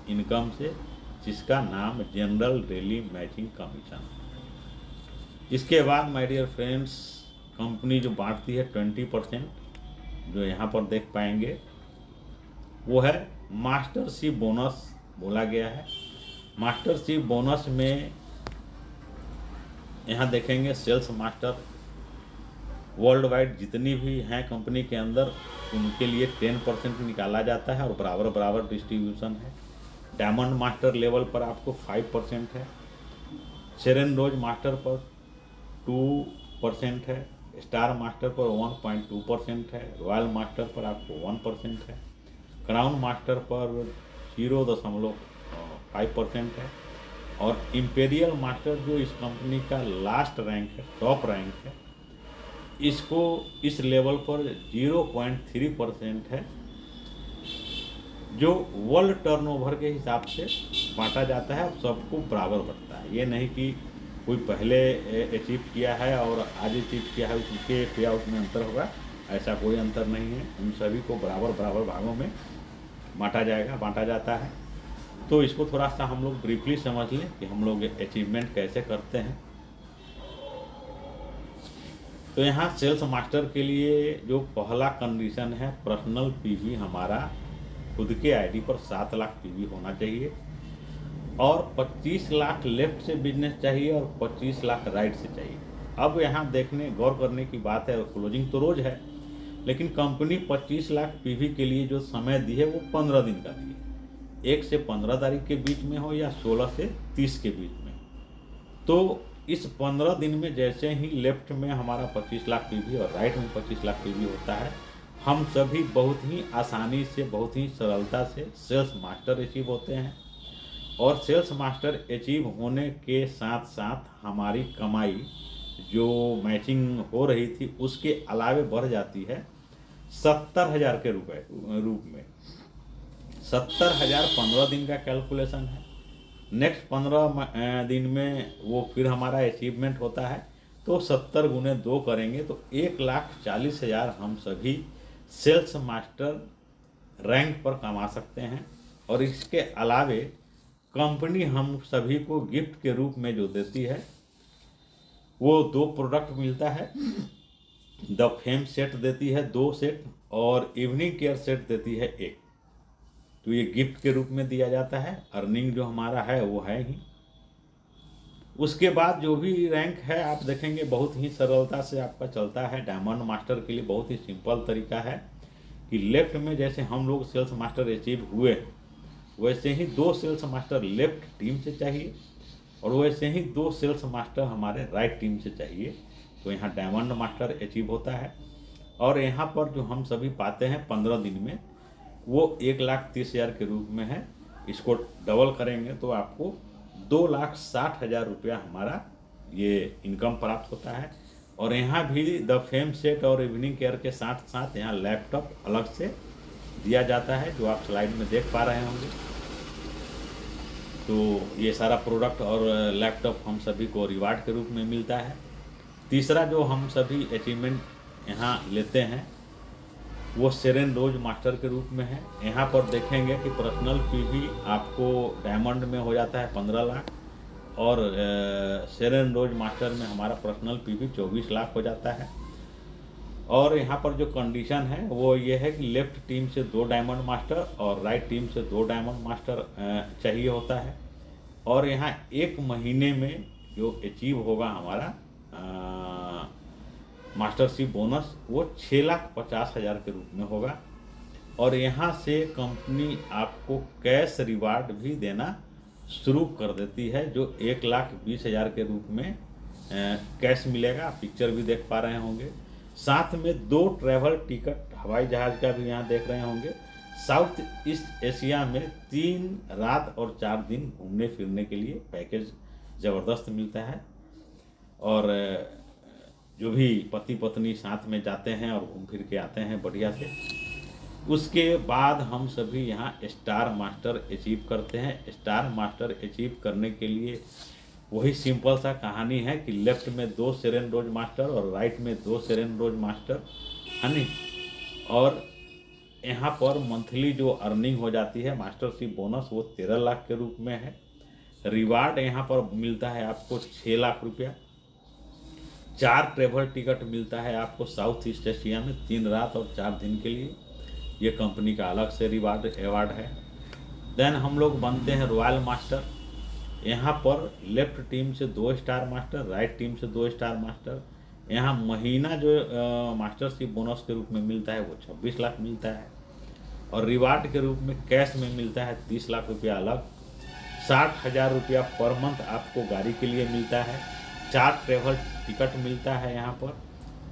इनकम से, जिसका नाम जनरल डेली मैचिंग कमीशन। इसके बाद माय डियर फ्रेंड्स, कंपनी जो बांटती है 20%, जो यहाँ पर देख पाएंगे, वो है मास्टरशिप बोनस बोला गया है। मास्टरशिप बोनस में यहाँ देखेंगे सेल्स मास्टर वर्ल्ड वाइड जितनी भी हैं कंपनी के अंदर, उनके लिए 10% निकाला जाता है और बराबर डिस्ट्रीब्यूशन है। डायमंड मास्टर लेवल पर आपको 5% है, शेरन रोज मास्टर पर 2% है, स्टार मास्टर पर 1.2% है, रॉयल मास्टर पर आपको 1% है, क्राउन मास्टर पर 0.5% है और इंपेरियल मास्टर जो इस कंपनी का लास्ट रैंक है, टॉप रैंक है, इसको इस लेवल पर 0.3% है, जो वर्ल्ड टर्नओवर के हिसाब से बांटा जाता है। सबको बराबर बढ़ता है, ये नहीं कि कोई पहले अचीव किया है और आज अचीव किया है उसके पे आउट में अंतर होगा, ऐसा कोई अंतर नहीं है, उन सभी को बराबर बराबर भागों में बांटा जाता है। तो इसको थोड़ा सा हम लोग ब्रीफली समझ लें कि हम लोग अचीवमेंट कैसे करते हैं। तो यहाँ सेल्स मास्टर के लिए जो पहला कंडीशन है, पर्सनल पीवी हमारा खुद के आईडी पर 7 लाख पीवी होना चाहिए और 25 लाख लेफ्ट से बिजनेस चाहिए और 25 लाख राइट से चाहिए। अब यहाँ गौर करने की बात है, क्लोजिंग तो रोज है, लेकिन कंपनी 25 लाख पीवी के लिए जो समय दी है वो 15 दिन का दी है, 1 से 15 तारीख के बीच में हो या 16 से 30 के बीच में। तो इस 15 दिन में जैसे ही लेफ्ट में हमारा 25 लाख पीवी और राइट में 25 लाख पीवी होता है, हम सभी बहुत ही आसानी से, बहुत ही सरलता से सेल्स मास्टर अचीव होते हैं। और सेल्स मास्टर अचीव होने के साथ साथ हमारी कमाई जो मैचिंग हो रही थी उसके अलावे बढ़ जाती है 70,000 के रूप में। 70,000 15 दिन का कैलकुलेशन है। नेक्स्ट 15 दिन में वो फिर हमारा अचीवमेंट होता है, तो 70 गुने 2 करेंगे तो 1,40,000 हम सभी सेल्स मास्टर रैंक पर कमा सकते हैं। और इसके अलावे कंपनी हम सभी को गिफ्ट के रूप में जो देती है वो 2 प्रोडक्ट मिलता है। द फेम सेट देती है 2 सेट और इवनिंग केयर सेट देती है 1। तो ये गिफ्ट के रूप में दिया जाता है। अर्निंग जो हमारा है वो है ही। उसके बाद जो भी रैंक है आप देखेंगे बहुत ही सरलता से आपका चलता है। डायमंड मास्टर के लिए बहुत ही सिंपल तरीका है कि लेफ्ट में जैसे हम लोग सेल्स मास्टर अचीव हुए वैसे ही 2 सेल्स मास्टर लेफ्ट टीम से चाहिए और वैसे ही 2 सेल्स मास्टर हमारे राइट टीम से चाहिए। तो यहाँ डायमंड मास्टर अचीव होता है। और यहाँ पर जो हम सभी पाते हैं 15 दिन में वो 1,30,000 के रूप में है। इसको डबल करेंगे तो आपको 2,60,000 रुपया हमारा ये इनकम प्राप्त होता है। और यहाँ भी द फेम सेट और इवनिंग केयर के साथ साथ यहाँ लैपटॉप अलग से दिया जाता है जो आप स्लाइड में देख पा रहे होंगे। तो ये सारा प्रोडक्ट और लैपटॉप हम सभी को रिवार्ड के रूप में मिलता है। तीसरा जो हम सभी अचीवमेंट यहाँ लेते हैं वो सेरेन रोज मास्टर के रूप में है। यहाँ पर देखेंगे कि पर्सनल पीवी आपको डायमंड में हो जाता है 15 लाख और सेरेन रोज मास्टर में हमारा पर्सनल पीवी 24 लाख हो जाता है। और यहाँ पर जो कंडीशन है वो ये है कि लेफ्ट टीम से 2 डायमंड मास्टर और राइट टीम से 2 डायमंड मास्टर चाहिए होता है। और यहाँ 1 महीने में जो अचीव होगा हमारा मास्टरशिप बोनस वो 6,50,000 के रूप में होगा। और यहाँ से कंपनी आपको कैश रिवार्ड भी देना शुरू कर देती है जो 1,20,000 के रूप में कैश मिलेगा। आप पिक्चर भी देख पा रहे होंगे। साथ में 2 ट्रैवल टिकट हवाई जहाज़ का भी यहाँ देख रहे होंगे। साउथ ईस्ट एशिया में 3 रात और 4 दिन घूमने फिरने के लिए पैकेज ज़बरदस्त मिलता है। और जो भी पति पत्नी साथ में जाते हैं और घूम फिर के आते हैं बढ़िया से। उसके बाद हम सभी यहाँ स्टार मास्टर अचीव करते हैं। स्टार मास्टर अचीव करने के लिए वही सिंपल सा कहानी है कि लेफ्ट में 2 सेरेन रोज मास्टर और राइट में 2 सेरेन रोज मास्टर है नहीं। और यहाँ पर मंथली जो अर्निंग हो जाती है मास्टरशिप बोनस वो 13 लाख के रूप में है। रिवार्ड यहाँ पर मिलता है आपको 6 लाख रुपया। 4 ट्रेवल टिकट मिलता है आपको साउथ ईस्ट एशिया में 3 रात और 4 दिन के लिए। ये कंपनी का अलग से रिवार्ड अवार्ड है। देन हम लोग बनते हैं रॉयल मास्टर। यहाँ पर लेफ्ट टीम से 2 स्टार मास्टर, राइट टीम से 2 स्टार मास्टर। यहाँ महीना जो मास्टरशिप बोनस के रूप में मिलता है वो 26 लाख मिलता है। और रिवार्ड के रूप में कैश में मिलता है 30 लाख रुपया अलग। 60,000 रुपया पर मंथ आपको गाड़ी के लिए मिलता है। 4 ट्रेवल टिकट मिलता है यहाँ पर।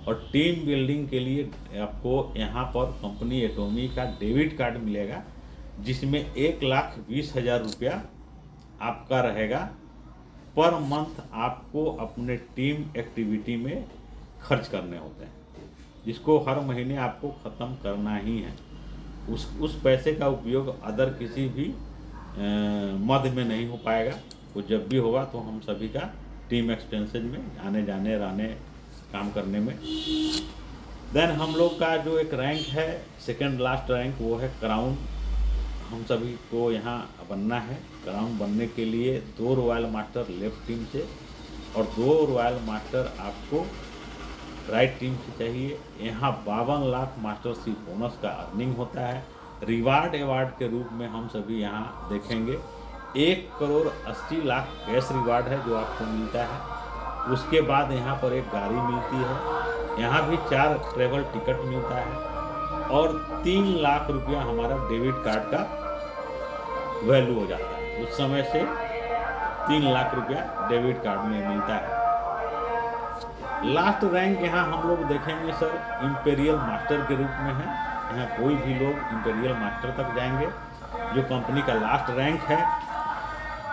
और टीम बिल्डिंग के लिए आपको यहाँ पर कंपनी एटॉमी का डेबिट कार्ड मिलेगा जिसमें 1,20,000 रुपया आपका रहेगा पर मंथ। आपको अपने टीम एक्टिविटी में खर्च करने होते हैं जिसको हर महीने आपको ख़त्म करना ही है। उस पैसे का उपयोग अदर किसी भी मद में नहीं हो पाएगा। वो जब भी होगा तो हम सभी का टीम एक्सपेंसेज में आने जाने रहने काम करने में देन हम लोग का जो एक रैंक है, सेकंड लास्ट रैंक, वो है क्राउन। हम सभी को यहाँ बनना है। क्राउन बनने के लिए 2 रॉयल मास्टर लेफ्ट टीम से और 2 रॉयल मास्टर आपको राइट टीम से चाहिए। यहाँ 52 लाख मास्टरशिप बोनस का अर्निंग होता है। रिवार्ड अवार्ड के रूप में हम सभी यहाँ देखेंगे 1,80,00,000 कैश रिवार्ड है जो आपको मिलता है। उसके बाद यहाँ पर एक गाड़ी मिलती है, यहाँ भी 4 ट्रेवल टिकट मिलता है और 3 लाख रुपया हमारा डेबिट कार्ड का वैल्यू हो जाता है। उस समय से 3 लाख रुपया डेबिट कार्ड में मिलता है। लास्ट रैंक यहाँ हम लोग देखेंगे सर इंपेरियल मास्टर के रूप में है। यहाँ कोई भी लोग इंपेरियल मास्टर तक जाएंगे, जो कंपनी का लास्ट रैंक है।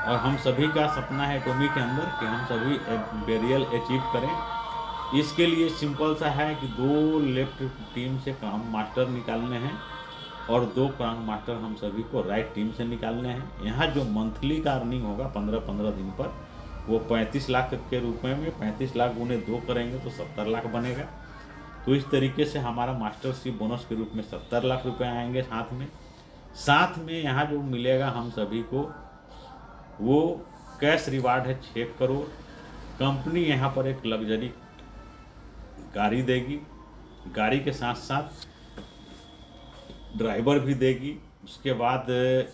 और हम सभी का सपना है एटॉमी के अंदर कि हम सभी इंपेरियल अचीव करें। इसके लिए सिंपल सा है कि 2 लेफ्ट टीम से क्राउन मास्टर निकालने हैं और 2 क्राउन मास्टर हम सभी को राइट टीम से निकालने हैं। यहाँ जो मंथली का अर्निंग होगा 15-15 दिन पर, वो 35 लाख के रूप में 35 लाख गुने 2 करेंगे तो 70 लाख बनेगा। तो इस तरीके से हमारा मास्टरशिप बोनस के रूप में 70 लाख रुपए आएंगे। साथ में यहाँ जो मिलेगा हम सभी को, वो कैश रिवार्ड है 6 करोड़। कंपनी यहाँ पर एक लग्जरी गाड़ी देगी, गाड़ी के साथ साथ ड्राइवर भी देगी। उसके बाद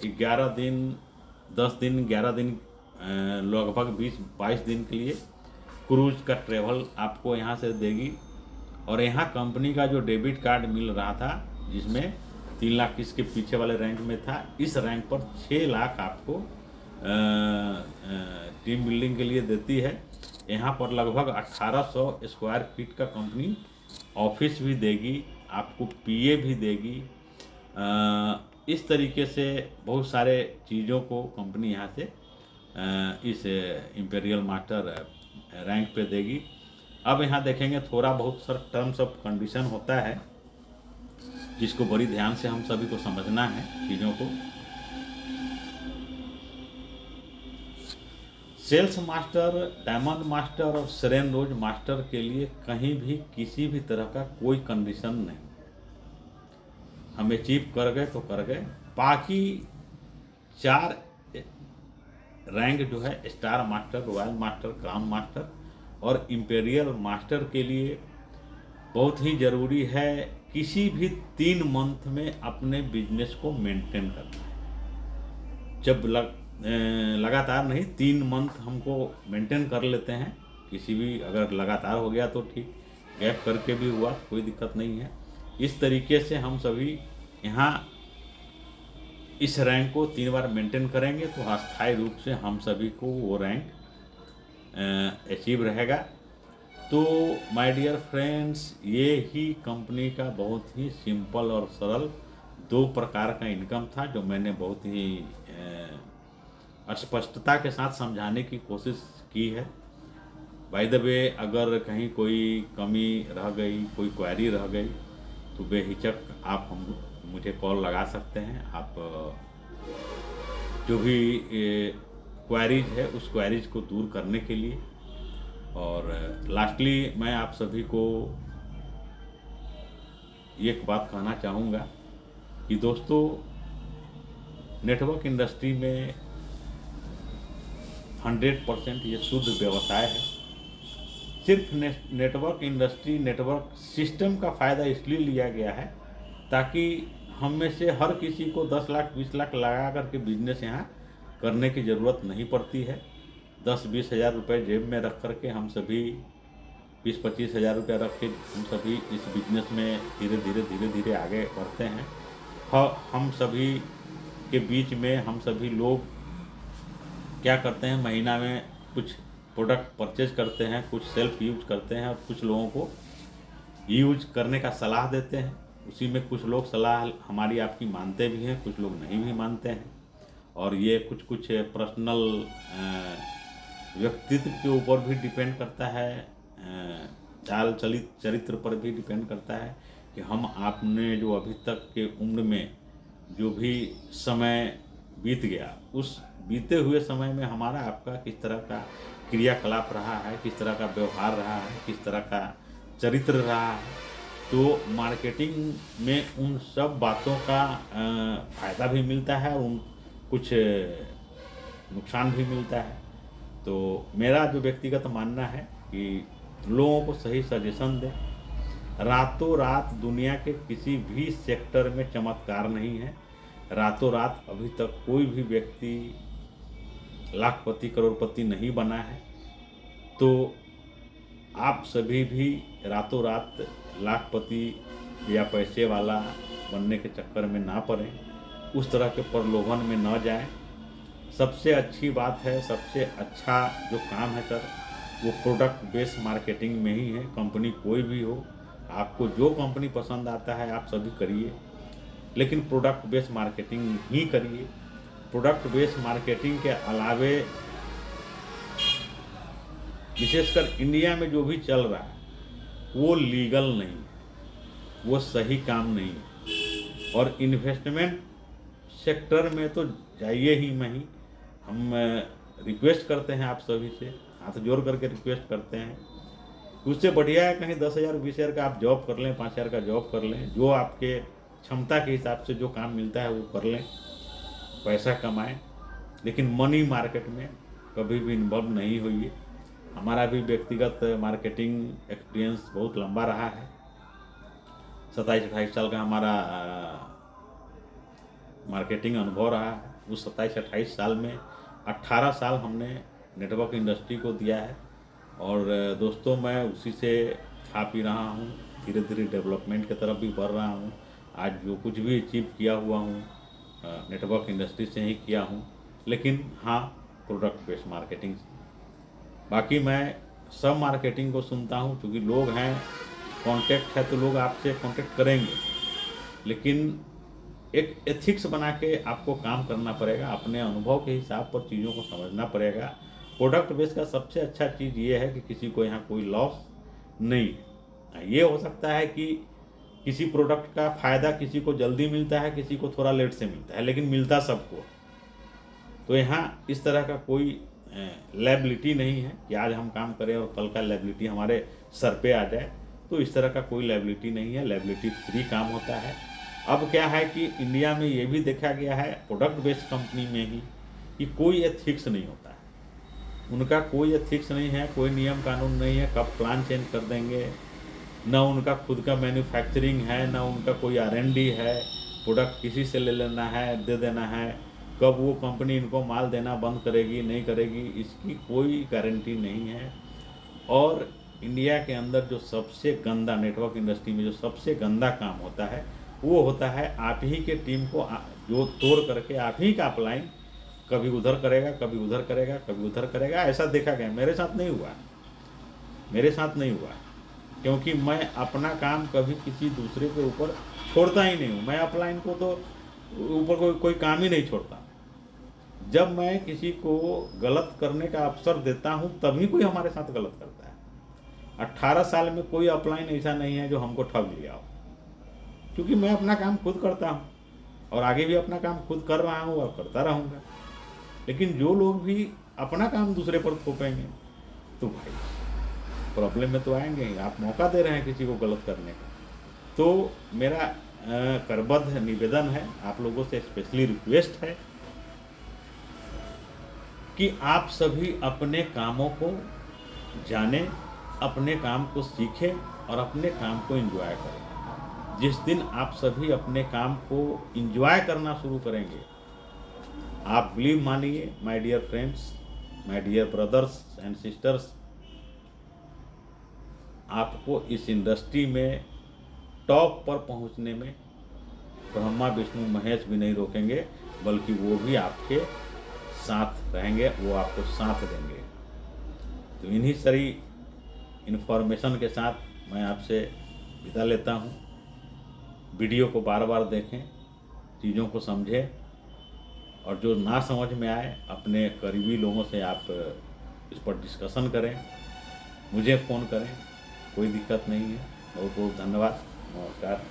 11 दिन 10 दिन 11 दिन लगभग 20-22 दिन के लिए क्रूज का ट्रेवल आपको यहाँ से देगी। और यहाँ कंपनी का जो डेबिट कार्ड मिल रहा था, जिसमें 3 लाख इसके पीछे वाले रैंक में था, इस रैंक पर 6 लाख आपको टीम बिल्डिंग के लिए देती है। यहाँ पर लगभग 1800 स्क्वायर फीट का कंपनी ऑफिस भी देगी, आपको पीए भी देगी। इस तरीके से बहुत सारे चीज़ों को कंपनी यहाँ से इस इंपेरियल मास्टर रैंक पे देगी। अब यहाँ देखेंगे थोड़ा बहुत सर टर्म्स ऑफ कंडीशन होता है, जिसको बड़ी ध्यान से हम सभी को समझना है चीज़ों को। सेल्स मास्टर, डायमंड मास्टर और सेरेन रोज मास्टर के लिए कहीं भी किसी भी तरह का कोई कंडीशन नहीं। हम अचीव कर गए तो कर गए। बाकी 4 रैंक जो है, star master, royal master, crown master और इंपेरियल मास्टर के लिए बहुत ही ज़रूरी है किसी भी 3 मंथ में अपने बिजनेस को मेंटेन करना है। जब लगातार नहीं, 3 मंथ हमको मेंटेन कर लेते हैं। किसी भी अगर लगातार हो गया तो ठीक, गैप करके भी हुआ तो कोई दिक्कत नहीं है। इस तरीके से हम सभी यहाँ इस रैंक को 3 बार मेंटेन करेंगे तो अस्थायी रूप से हम सभी को वो रैंक अचीव रहेगा। तो माय डियर फ्रेंड्स, ये ही कंपनी का बहुत ही सिंपल और सरल 2 प्रकार का इनकम था, जो मैंने बहुत ही स्पष्टता के साथ समझाने की कोशिश की है। बाय द वे, अगर कहीं कोई कमी रह गई, कोई क्वेरी रह गई, तो बेहिचक आप मुझे कॉल लगा सकते हैं। आप जो भी क्वेरीज है उस क्वेरीज को दूर करने के लिए। और लास्टली मैं आप सभी को एक बात कहना चाहूँगा कि दोस्तों, नेटवर्क इंडस्ट्री में 100% ये शुद्ध व्यवसाय है। सिर्फ नेटवर्क इंडस्ट्री, नेटवर्क सिस्टम का फ़ायदा इसलिए लिया गया है ताकि हम में से हर किसी को 10 लाख 20 लाख लगा करके बिजनेस यहाँ करने की ज़रूरत नहीं पड़ती है। 10-20 हज़ार रुपये जेब में रख करके हम सभी 20-25 हज़ार रुपये रख के हम सभी इस बिजनेस में धीरे धीरे आगे बढ़ते हैं। हम सभी के बीच में हम सभी लोग क्या करते हैं, महीना में कुछ प्रोडक्ट परचेज करते हैं, कुछ सेल्फ यूज करते हैं और कुछ लोगों को यूज करने का सलाह देते हैं। उसी में कुछ लोग सलाह हमारी आपकी मानते भी हैं, कुछ लोग नहीं भी मानते हैं। और ये कुछ पर्सनल व्यक्तित्व के ऊपर भी डिपेंड करता है, चाल चरित्र पर भी डिपेंड करता है कि हम आपने जो अभी तक के उम्र में जो भी समय बीत गया, उस बीते हुए समय में हमारा आपका किस तरह का क्रियाकलाप रहा है, किस तरह का व्यवहार रहा है, किस तरह का चरित्र रहा है। तो मार्केटिंग में उन सब बातों का फ़ायदा भी मिलता है और उन कुछ नुकसान भी मिलता है। तो मेरा जो व्यक्तिगत मानना है कि लोगों को सही सजेशन दें। रातों रात दुनिया के किसी भी सेक्टर में चमत्कार नहीं है। रातों रात अभी तक कोई भी व्यक्ति लाखपति करोड़पति नहीं बना है। तो आप सभी भी रातों रात लाखपति या पैसे वाला बनने के चक्कर में ना पड़ें, उस तरह के प्रलोभन में न जाएं। सबसे अच्छी बात है, सबसे अच्छा जो काम है सर, वो प्रोडक्ट बेस्ड मार्केटिंग में ही है। कंपनी कोई भी हो, आपको जो कंपनी पसंद आता है आप सभी करिए, लेकिन प्रोडक्ट बेस्ड मार्केटिंग ही करिए। प्रोडक्ट बेस्ड मार्केटिंग के अलावे विशेषकर इंडिया में जो भी चल रहा है वो लीगल नहीं है, वो सही काम नहीं है। और इन्वेस्टमेंट सेक्टर में तो जाइए ही नहीं। हम रिक्वेस्ट करते हैं आप सभी से, हाथ जोड़ करके रिक्वेस्ट करते हैं, उससे बढ़िया है कहीं 10,000 20,000 का आप जॉब कर लें, 5,000 का जॉब कर लें, जो आपके क्षमता के हिसाब से जो काम मिलता है वो कर लें, पैसा कमाएं। लेकिन मनी मार्केट में कभी भी इन्वॉल्व नहीं होइए। हमारा भी व्यक्तिगत मार्केटिंग एक्सपीरियंस बहुत लंबा रहा है। 27-28 साल का हमारा मार्केटिंग अनुभव रहा है। उस 27-28 साल में 18 साल हमने नेटवर्क इंडस्ट्री को दिया है और दोस्तों मैं उसी से खा पी रहा हूँ। धीरे धीरे डेवलपमेंट की तरफ भी बढ़ रहा हूँ। आज जो कुछ भी अचीव किया हुआ हूँ नेटवर्क इंडस्ट्री से ही किया हूँ, लेकिन हाँ प्रोडक्ट बेस्ड मार्केटिंग से। बाकी मैं सब मार्केटिंग को सुनता हूँ, क्योंकि लोग हैं, कांटेक्ट है तो लोग आपसे कांटेक्ट करेंगे, लेकिन एक एथिक्स बना के आपको काम करना पड़ेगा। अपने अनुभव के हिसाब पर चीज़ों को समझना पड़ेगा। प्रोडक्ट बेस का सबसे अच्छा चीज़ ये है कि किसी को यहाँ कोई लॉस नहीं है। ये हो सकता है कि किसी प्रोडक्ट का फ़ायदा किसी को जल्दी मिलता है, किसी को थोड़ा लेट से मिलता है, लेकिन मिलता सबको। तो यहाँ इस तरह का कोई लायबिलिटी नहीं है कि आज हम काम करें और कल का लायबिलिटी हमारे सर पे आ जाए। तो इस तरह का कोई लायबिलिटी नहीं है, लायबिलिटी फ्री काम होता है। अब क्या है कि इंडिया में ये भी देखा गया है प्रोडक्ट बेस्ड कंपनी में ही कि कोई एथिक्स नहीं होता है। उनका कोई एथिक्स नहीं है, कोई नियम कानून नहीं है, कब प्लान चेंज कर देंगे, न उनका खुद का मैन्युफैक्चरिंग है, न उनका कोई R&D है, प्रोडक्ट किसी से ले लेना है, दे देना है, कब वो कंपनी इनको माल देना बंद करेगी नहीं करेगी इसकी कोई गारंटी नहीं है। और इंडिया के अंदर जो सबसे गंदा नेटवर्क इंडस्ट्री में जो सबसे गंदा काम होता है वो होता है आप ही के टीम को जो तोड़ करके आप ही का अपलाइन कभी उधर करेगा, कभी उधर करेगा, कभी उधर करेगा। ऐसा देखा गया, मेरे साथ नहीं हुआ, मेरे साथ नहीं हुआ, क्योंकि मैं अपना काम कभी किसी दूसरे के ऊपर छोड़ता ही नहीं हूँ। मैं अपलाइन को तो ऊपर कोई काम ही नहीं छोड़ता। जब मैं किसी को गलत करने का अवसर देता हूँ तभी कोई हमारे साथ गलत करता है। 18 साल में कोई अपलाइन ऐसा नहीं है जो हमको ठग लिया हो, क्योंकि मैं अपना काम खुद करता हूँ और आगे भी अपना काम खुद कर रहा हूँ और करता रहूँगा। लेकिन जो लोग भी अपना काम दूसरे पर थोपेंगे तो भाई प्रॉब्लम में तो आएंगे ही। आप मौका दे रहे हैं किसी को गलत करने का। तो मेरा करबद्ध निवेदन है, आप लोगों से स्पेशली रिक्वेस्ट है कि आप सभी अपने कामों को जानें, अपने काम को सीखें और अपने काम को एंजॉय करें। जिस दिन आप सभी अपने काम को एंजॉय करना शुरू करेंगे, आप बिलीव मानिए my dear friends, my dear brothers and sisters, आपको इस इंडस्ट्री में टॉप पर पहुंचने में ब्रह्मा विष्णु महेश भी नहीं रोकेंगे, बल्कि वो भी आपके साथ रहेंगे, वो आपको साथ देंगे। तो इन्हीं सारी इन्फॉर्मेशन के साथ मैं आपसे विदा लेता हूँ। वीडियो को बार बार देखें, चीज़ों को समझें और जो ना समझ में आए अपने करीबी लोगों से आप इस पर डिस्कशन करें, मुझे फ़ोन करें, कोई दिक्कत नहीं है। बहुत बहुत धन्यवाद, नमस्कार।